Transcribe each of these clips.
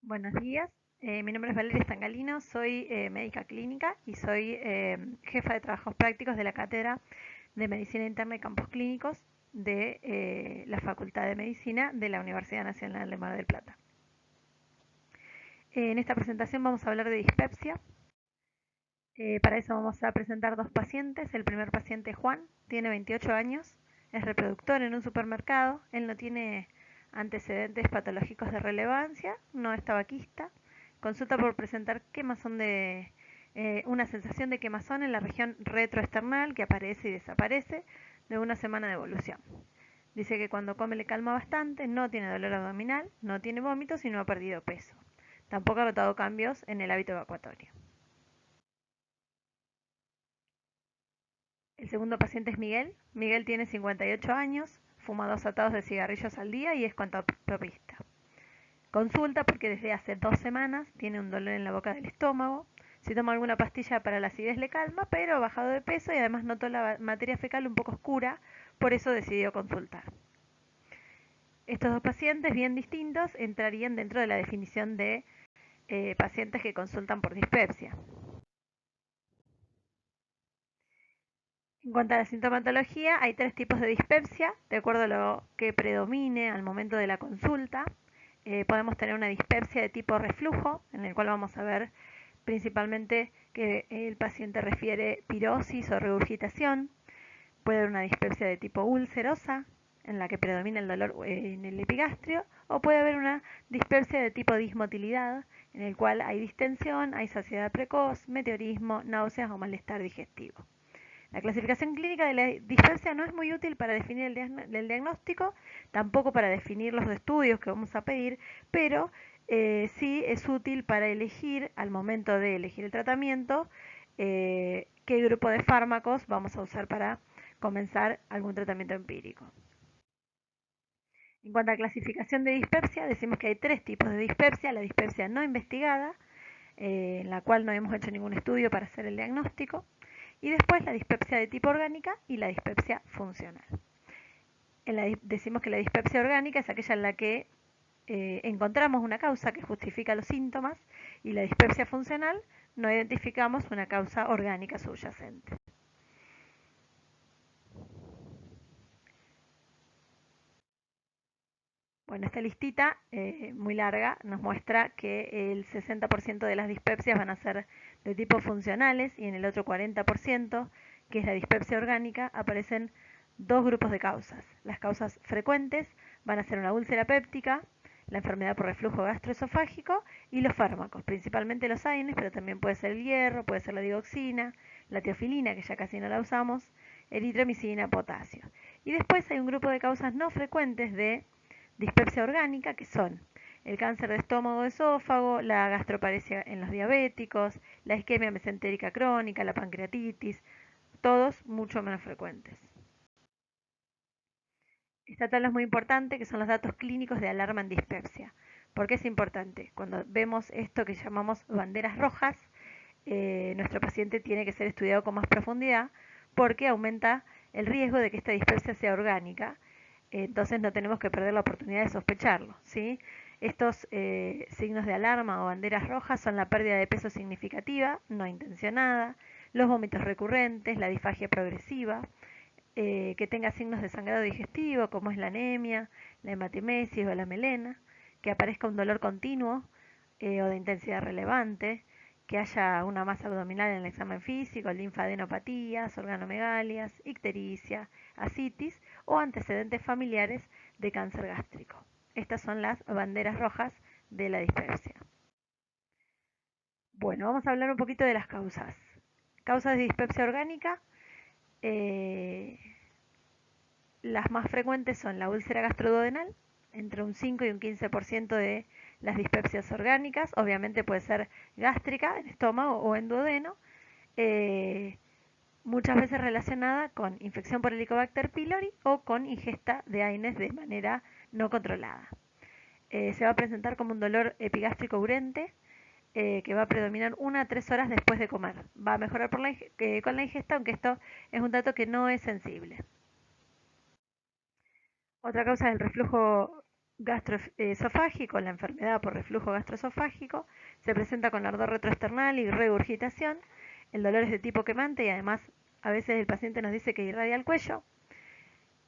Buenos días, mi nombre es Valeria Stangalino, soy médica clínica y soy jefa de trabajos prácticos de la Cátedra de Medicina Interna y Campos Clínicos de la Facultad de Medicina de la Universidad Nacional de Mar del Plata. En esta presentación vamos a hablar de dispepsia. Para eso vamos a presentar dos pacientes. El primer paciente es Juan, tiene 28 años, es reproductor en un supermercado, él no tiene antecedentes patológicos de relevancia, no es tabaquista. Consulta por presentar quemazón de una sensación de quemazón en la región retroesternal que aparece y desaparece de una semana de evolución. Dice que cuando come le calma bastante, no tiene dolor abdominal, no tiene vómitos y no ha perdido peso. Tampoco ha notado cambios en el hábito evacuatorio. El segundo paciente es Miguel. Miguel tiene 58 años, fuma 2 atados de cigarrillos al día y es contapropista. Consulta porque desde hace 2 semanas tiene un dolor en la boca del estómago. Si toma alguna pastilla para la acidez le calma, pero ha bajado de peso y además notó la materia fecal un poco oscura, por eso decidió consultar. Estos dos pacientes bien distintos entrarían dentro de la definición de pacientes que consultan por dispepsia. En cuanto a la sintomatología, hay tres tipos de dispepsia, de acuerdo a lo que predomine al momento de la consulta. Podemos tener una dispepsia de tipo reflujo, en el cual vamos a ver principalmente que el paciente refiere pirosis o regurgitación. Puede haber una dispepsia de tipo ulcerosa, en la que predomina el dolor en el epigastrio, o puede haber una dispepsia de tipo dismotilidad, en el cual hay distensión, hay saciedad precoz, meteorismo, náuseas o malestar digestivo. La clasificación clínica de la dispepsia no es muy útil para definir el diagnóstico, tampoco para definir los estudios que vamos a pedir, pero sí es útil para elegir, al momento de elegir el tratamiento, qué grupo de fármacos vamos a usar para comenzar algún tratamiento empírico. En cuanto a clasificación de dispepsia, decimos que hay tres tipos de dispepsia: la dispepsia no investigada, en la cual no hemos hecho ningún estudio para hacer el diagnóstico, y después la dispepsia de tipo orgánica y la dispepsia funcional. Decimos que la dispepsia orgánica es aquella en la que encontramos una causa que justifica los síntomas, y la dispepsia funcional no identificamos una causa orgánica subyacente. Bueno, esta listita muy larga nos muestra que el 60% de las dispepsias van a ser de tipo funcionales y en el otro 40%, que es la dispepsia orgánica, aparecen dos grupos de causas. Las causas frecuentes van a ser una úlcera péptica, la enfermedad por reflujo gastroesofágico y los fármacos, principalmente los AINES, pero también puede ser el hierro, puede ser la digoxina, la teofilina, que ya casi no la usamos, eritromicina, potasio. Y después hay un grupo de causas no frecuentes de dispepsia orgánica, que son el cáncer de estómago, esófago, la gastroparesia en los diabéticos, la isquemia mesentérica crónica, la pancreatitis, todos mucho menos frecuentes. Esta tabla es muy importante, que son los datos clínicos de alarma en dispepsia. ¿Por qué es importante? Cuando vemos esto que llamamos banderas rojas, nuestro paciente tiene que ser estudiado con más profundidad, porque aumenta el riesgo de que esta dispepsia sea orgánica. Entonces no tenemos que perder la oportunidad de sospecharlo, ¿sí? Estos signos de alarma o banderas rojas son la pérdida de peso significativa, no intencionada, los vómitos recurrentes, la disfagia progresiva, que tenga signos de sangrado digestivo, como es la anemia, la hematemesis o la melena, que aparezca un dolor continuo o de intensidad relevante, que haya una masa abdominal en el examen físico, linfadenopatías, organomegalias, ictericia, ascitis o antecedentes familiares de cáncer gástrico. Estas son las banderas rojas de la dispepsia. Bueno, vamos a hablar un poquito de las causas. Causas de dispepsia orgánica. Las más frecuentes son la úlcera gastroduodenal, entre un 5 y un 15% de las dispepsias orgánicas. Obviamente puede ser gástrica, en estómago o en duodeno, muchas veces relacionada con infección por Helicobacter pylori o con ingesta de AINES de manera no controlada. Se va a presentar como un dolor epigástrico urente, que va a predominar 1 a 3 horas después de comer. Va a mejorar con la ingesta, aunque esto es un dato que no es sensible. Otra causa es el reflujo gastroesofágico, la enfermedad por reflujo gastroesofágico, se presenta con ardor retroesternal y regurgitación. El dolor es de tipo quemante y además a veces el paciente nos dice que irradia el cuello.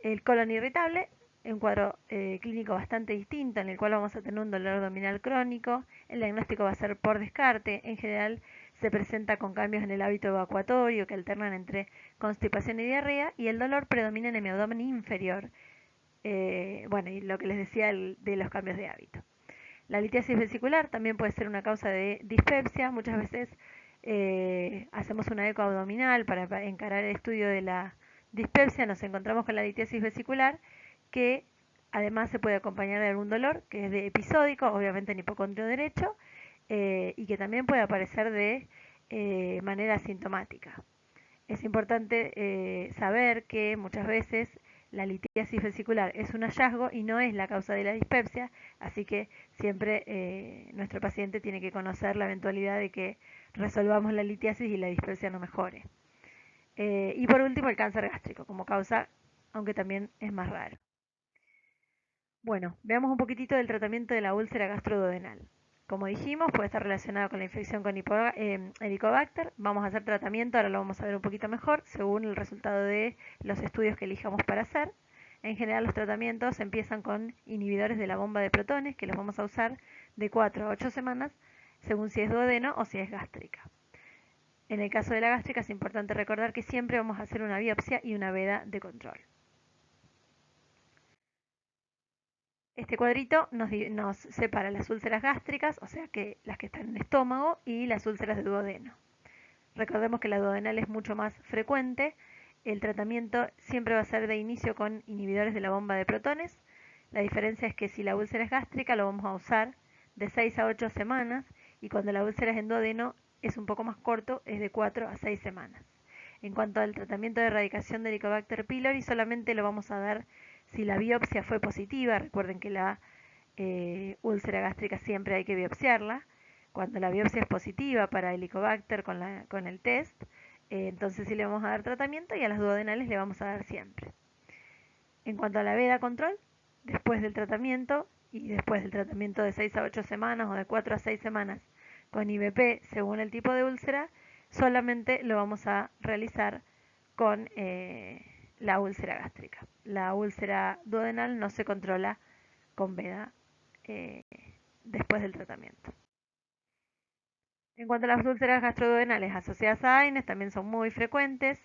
El colon irritable, un cuadro clínico bastante distinto en el cual vamos a tener un dolor abdominal crónico. El diagnóstico va a ser por descarte. En general se presenta con cambios en el hábito evacuatorio que alternan entre constipación y diarrea, y el dolor predomina en mi abdomen inferior. Bueno, y lo que les decía de los cambios de hábito. La litiasis vesicular también puede ser una causa de dispepsia. Muchas veces hacemos una eco abdominal para encarar el estudio de la dispepsia. Nos encontramos con la litiasis vesicular, que además se puede acompañar de algún dolor, que es de episódico, obviamente en hipocondrio derecho, y que también puede aparecer de manera asintomática. Es importante saber que muchas veces la litiasis vesicular es un hallazgo y no es la causa de la dispepsia, así que siempre nuestro paciente tiene que conocer la eventualidad de que resolvamos la litiasis y la dispepsia no mejore. Y por último, el cáncer gástrico como causa, aunque también es más raro. Bueno, veamos un poquitito del tratamiento de la úlcera gastroduodenal. Como dijimos, puede estar relacionado con la infección con Helicobacter. Vamos a hacer tratamiento, ahora lo vamos a ver un poquito mejor, según el resultado de los estudios que elijamos para hacer. En general, los tratamientos empiezan con inhibidores de la bomba de protones, que los vamos a usar de 4 a 8 semanas, según si es duodeno o si es gástrica. En el caso de la gástrica es importante recordar que siempre vamos a hacer una biopsia y una veda de control. Este cuadrito nos separa las úlceras gástricas, o sea que las que están en el estómago, y las úlceras de duodeno. Recordemos que la duodenal es mucho más frecuente. El tratamiento siempre va a ser de inicio con inhibidores de la bomba de protones. La diferencia es que si la úlcera es gástrica lo vamos a usar de 6 a 8 semanas, y cuando la úlcera es en duodeno es un poco más corto, es de 4 a 6 semanas. En cuanto al tratamiento de erradicación de Helicobacter pylori, solamente lo vamos a dar si la biopsia fue positiva. Recuerden que la úlcera gástrica siempre hay que biopsiarla. Cuando la biopsia es positiva para Helicobacter con el test, entonces sí le vamos a dar tratamiento, y a las duodenales le vamos a dar siempre. En cuanto a la veda control, después del tratamiento y después del tratamiento de 6 a 8 semanas o de 4 a 6 semanas con IVP según el tipo de úlcera, solamente lo vamos a realizar con la úlcera gástrica. La úlcera duodenal no se controla con veda eh, después del tratamiento. En cuanto a las úlceras gastroduodenales asociadas a AINES, también son muy frecuentes.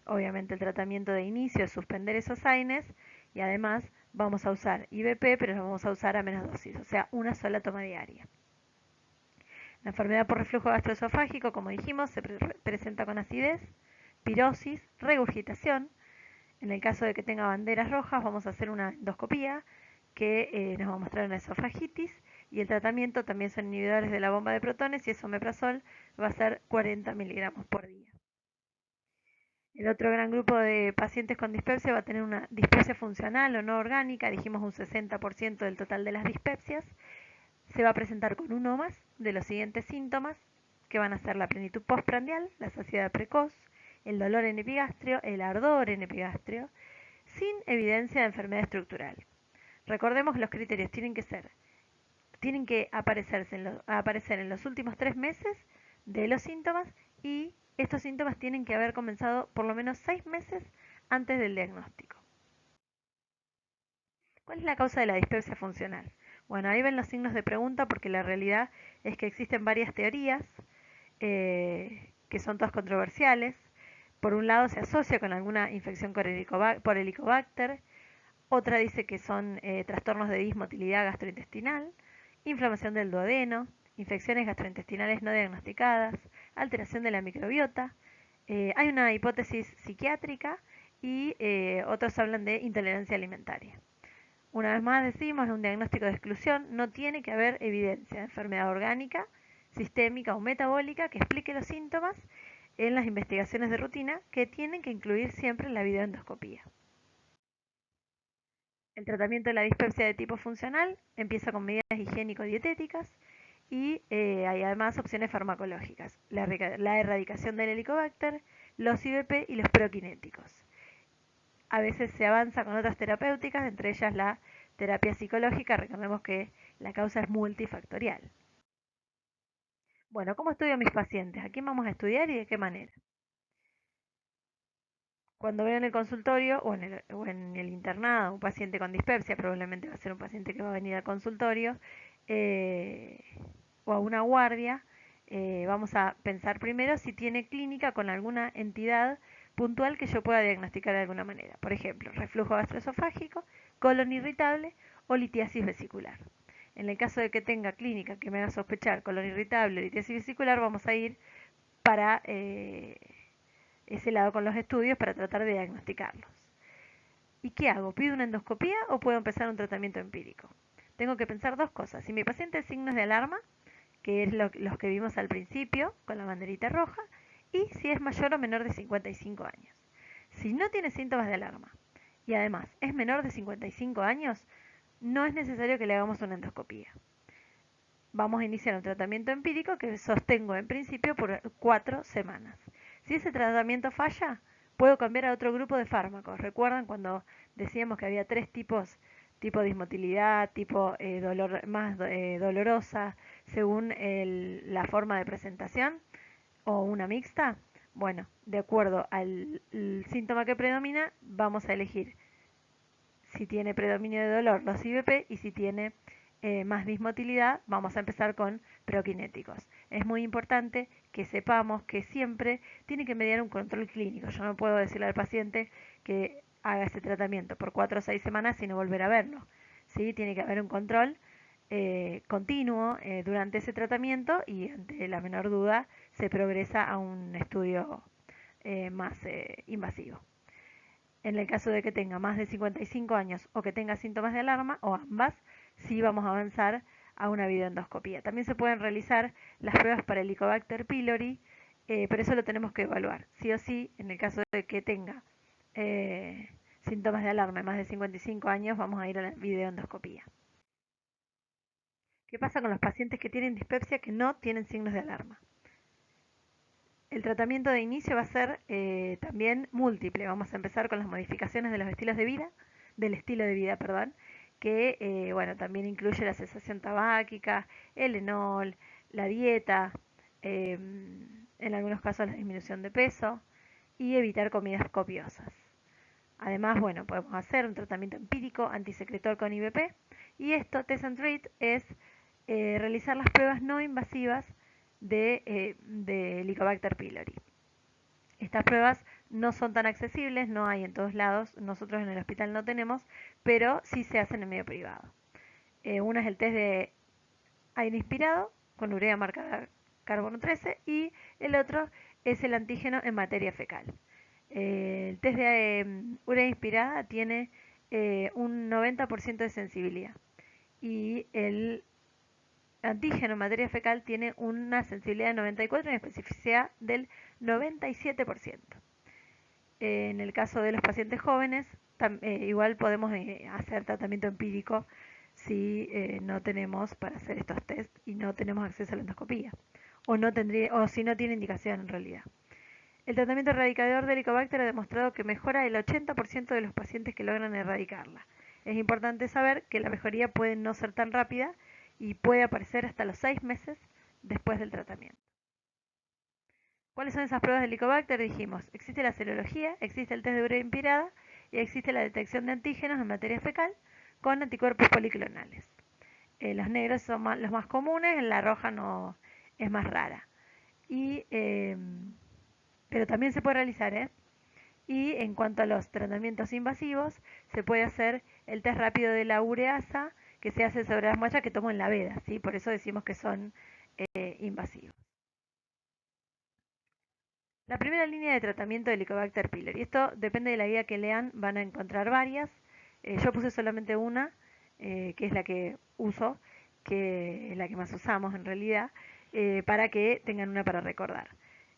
Obviamente el tratamiento de inicio es suspender esos AINES, y además vamos a usar IVP, pero lo vamos a usar a menos dosis, o sea, una sola toma diaria. La enfermedad por reflujo gastroesofágico, como dijimos, se presenta con acidez, pirosis, regurgitación. En el caso de que tenga banderas rojas, vamos a hacer una endoscopía que nos va a mostrar una esofagitis, y el tratamiento también son inhibidores de la bomba de protones, y es omeprazol, va a ser 40 miligramos por día. El otro gran grupo de pacientes con dispepsia va a tener una dispepsia funcional o no orgánica, dijimos un 60% del total de las dispepsias. Se va a presentar con uno o más de los siguientes síntomas, que van a ser la plenitud postprandial, la saciedad precoz, el dolor en epigastrio, el ardor en epigastrio, sin evidencia de enfermedad estructural. Recordemos que los criterios tienen que aparecer en los últimos 3 meses de los síntomas, y estos síntomas tienen que haber comenzado por lo menos 6 meses antes del diagnóstico. ¿Cuál es la causa de la dispepsia funcional? Bueno, ahí ven los signos de pregunta, porque la realidad es que existen varias teorías que son todas controversiales. Por un lado se asocia con alguna infección por Helicobacter, otra dice que son trastornos de dismotilidad gastrointestinal, inflamación del duodeno, infecciones gastrointestinales no diagnosticadas, alteración de la microbiota. Hay una hipótesis psiquiátrica, y otros hablan de intolerancia alimentaria. Una vez más decimos, en un diagnóstico de exclusión no tiene que haber evidencia de enfermedad orgánica, sistémica o metabólica que explique los síntomas en las investigaciones de rutina, que tienen que incluir siempre la videoendoscopía. El tratamiento de la dispepsia de tipo funcional empieza con medidas higiénico-dietéticas, y hay además opciones farmacológicas: la erradicación del Helicobacter, los IVP y los prokinéticos. A veces se avanza con otras terapéuticas, entre ellas la terapia psicológica, recordemos que la causa es multifactorial. Bueno, ¿cómo estudio a mis pacientes? ¿A quién vamos a estudiar y de qué manera? Cuando veo en el consultorio o en el internado un paciente con dispepsia, probablemente va a ser un paciente que va a venir al consultorio eh, o a una guardia, vamos a pensar primero si tiene clínica con alguna entidad puntual que yo pueda diagnosticar de alguna manera. Por ejemplo, reflujo gastroesofágico, colon irritable o litiasis vesicular. En el caso de que tenga clínica que me haga sospechar colon irritable o litiasis vesicular, vamos a ir para ese lado con los estudios para tratar de diagnosticarlos. ¿Y qué hago? ¿Pido una endoscopía o puedo empezar un tratamiento empírico? Tengo que pensar dos cosas. Si mi paciente es signos de alarma, que es los que vimos al principio con la banderita roja, y si es mayor o menor de 55 años. Si no tiene síntomas de alarma y además es menor de 55 años, no es necesario que le hagamos una endoscopía. Vamos a iniciar un tratamiento empírico que sostengo en principio por 4 semanas. Si ese tratamiento falla, puedo cambiar a otro grupo de fármacos. ¿Recuerdan cuando decíamos que había tres tipos? Tipo dismotilidad, tipo dolor, más dolorosa, según la forma de presentación, o una mixta. Bueno, de acuerdo al síntoma que predomina, vamos a elegir si tiene predominio de dolor los IBP y si tiene más dismotilidad, vamos a empezar con prokinéticos. Es muy importante que sepamos que siempre tiene que mediar un control clínico. Yo no puedo decirle al paciente que haga ese tratamiento por 4 o 6 semanas y no volver a verlo. ¿Sí? Tiene que haber un control continuo durante ese tratamiento y ante la menor duda se progresa a un estudio más invasivo. En el caso de que tenga más de 55 años o que tenga síntomas de alarma o ambas, sí vamos a avanzar a una videoendoscopía. También se pueden realizar las pruebas para el Helicobacter pylori, pero eso lo tenemos que evaluar. Sí o sí, en el caso de que tenga síntomas de alarma de más de 55 años, vamos a ir a la videoendoscopía. ¿Qué pasa con los pacientes que tienen dispepsia que no tienen signos de alarma? El tratamiento de inicio va a ser también múltiple. Vamos a empezar con las modificaciones de los estilos de vida, del estilo de vida, perdón, que bueno, también incluye la cesación tabáquica, el enol, la dieta, en algunos casos la disminución de peso y evitar comidas copiosas. Además, bueno, podemos hacer un tratamiento empírico antisecretor con IBP y esto, Test and Treat, es realizar las pruebas no invasivas de Helicobacter pylori. Estas pruebas no son tan accesibles, no hay en todos lados, nosotros en el hospital no tenemos, pero sí se hacen en medio privado. Una es el test de aire inspirado con urea marcada carbono 13 y el otro es el antígeno en materia fecal. El test de urea inspirada tiene un 90% de sensibilidad y el antígeno en materia fecal tiene una sensibilidad de 94 y una especificidad del 97%. En el caso de los pacientes jóvenes, igual podemos hacer tratamiento empírico si no tenemos para hacer estos test y no tenemos acceso a la endoscopía o si no tiene indicación en realidad. El tratamiento erradicador de Helicobacter ha demostrado que mejora el 80% de los pacientes que logran erradicarla. Es importante saber que la mejoría puede no ser tan rápida y puede aparecer hasta los 6 meses después del tratamiento. ¿Cuáles son esas pruebas de Helicobacter? Dijimos, existe la serología, existe el test de urea inspirada y existe la detección de antígenos en materia fecal con anticuerpos policlonales. Los negros son los más comunes, la roja no es más rara. Pero también se puede realizar, ¿eh? Y en cuanto a los tratamientos invasivos, se puede hacer el test rápido de la ureasa que se hace sobre las muestras que tomo en la veda, ¿sí? Por eso decimos que son invasivos. La primera línea de tratamiento de Helicobacter pylori. Esto depende de la guía que lean, van a encontrar varias. Yo puse solamente una, que es la que uso, que es la que más usamos en realidad, para que tengan una para recordar.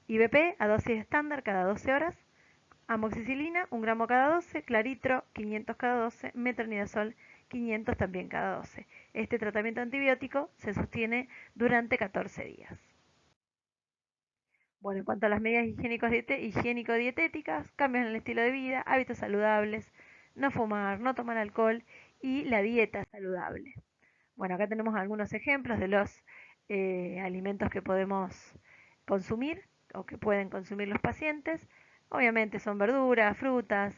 IBP a dosis estándar cada 12 horas, amoxicilina 1 gramo cada 12, claritro 500 cada 12, metronidazol 500 también cada 12. Este tratamiento antibiótico se sostiene durante 14 días. Bueno, en cuanto a las medidas higiénico-dietéticas, cambios en el estilo de vida, hábitos saludables, no fumar, no tomar alcohol y la dieta saludable. Bueno, acá tenemos algunos ejemplos de los alimentos que podemos consumir o que pueden consumir los pacientes. Obviamente son verduras, frutas,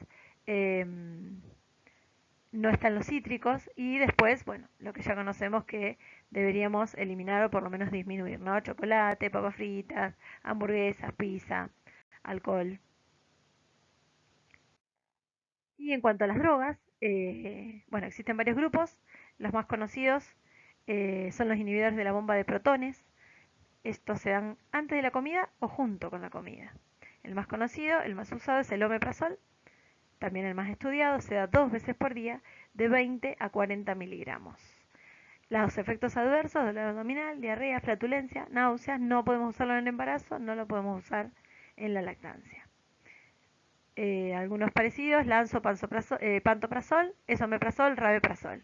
no están los cítricos y después, bueno, lo que ya conocemos que deberíamos eliminar o por lo menos disminuir, ¿no? Chocolate, papas fritas, hamburguesas, pizza, alcohol. Y en cuanto a las drogas, bueno, existen varios grupos. Los más conocidos son los inhibidores de la bomba de protones. Estos se dan antes de la comida o junto con la comida. El más conocido, el más usado es el omeprazol. También el más estudiado se da 2 veces por día de 20 a 40 miligramos. Los efectos adversos, dolor abdominal, diarrea, flatulencia, náuseas, no podemos usarlo en el embarazo, no lo podemos usar en la lactancia. Algunos parecidos, pantoprazol, esomeprazol, rabeprazol.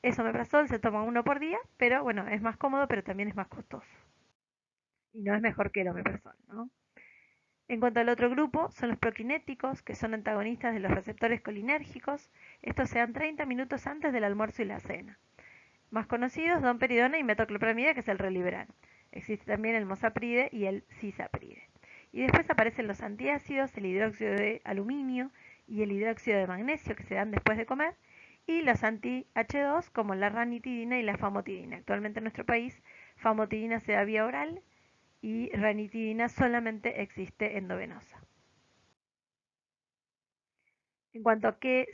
Esomeprazol se toma uno por día, pero bueno, es más cómodo, pero también es más costoso. Y no es mejor que el omeprazol, ¿no? En cuanto al otro grupo, son los proquinéticos, que son antagonistas de los receptores colinérgicos. Estos se dan 30 minutos antes del almuerzo y la cena. Más conocidos, domperidona y metoclopramida, que es el Reliberan. Existe también el mosapride y el cisapride. Y después aparecen los antiácidos, el hidróxido de aluminio y el hidróxido de magnesio, que se dan después de comer, y los anti-H2 como la ranitidina y la famotidina. Actualmente en nuestro país, famotidina se da vía oral y ranitidina solamente existe endovenosa. En cuanto a qué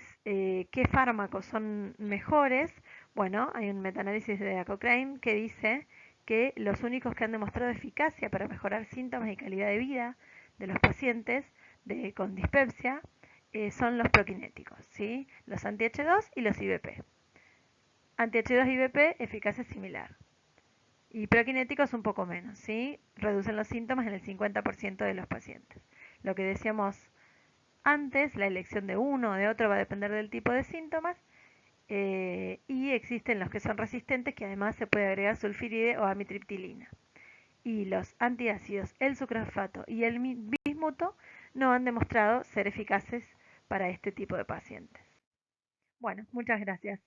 fármacos son mejores, bueno, hay un metaanálisis de la Cochrane que dice que los únicos que han demostrado eficacia para mejorar síntomas y calidad de vida de los pacientes con dispepsia son los proquinéticos, ¿sí? Los anti-H2 y los IBP. Anti-H2 y IBP, eficacia similar. Y proquinéticos un poco menos, ¿sí? Reducen los síntomas en el 50% de los pacientes. Lo que decíamos antes, la elección de uno o de otro va a depender del tipo de síntomas y existen los que son resistentes que además se puede agregar sulfiride o amitriptilina. Y los antiácidos, el sucralfato y el bismuto no han demostrado ser eficaces para este tipo de pacientes. Bueno, muchas gracias.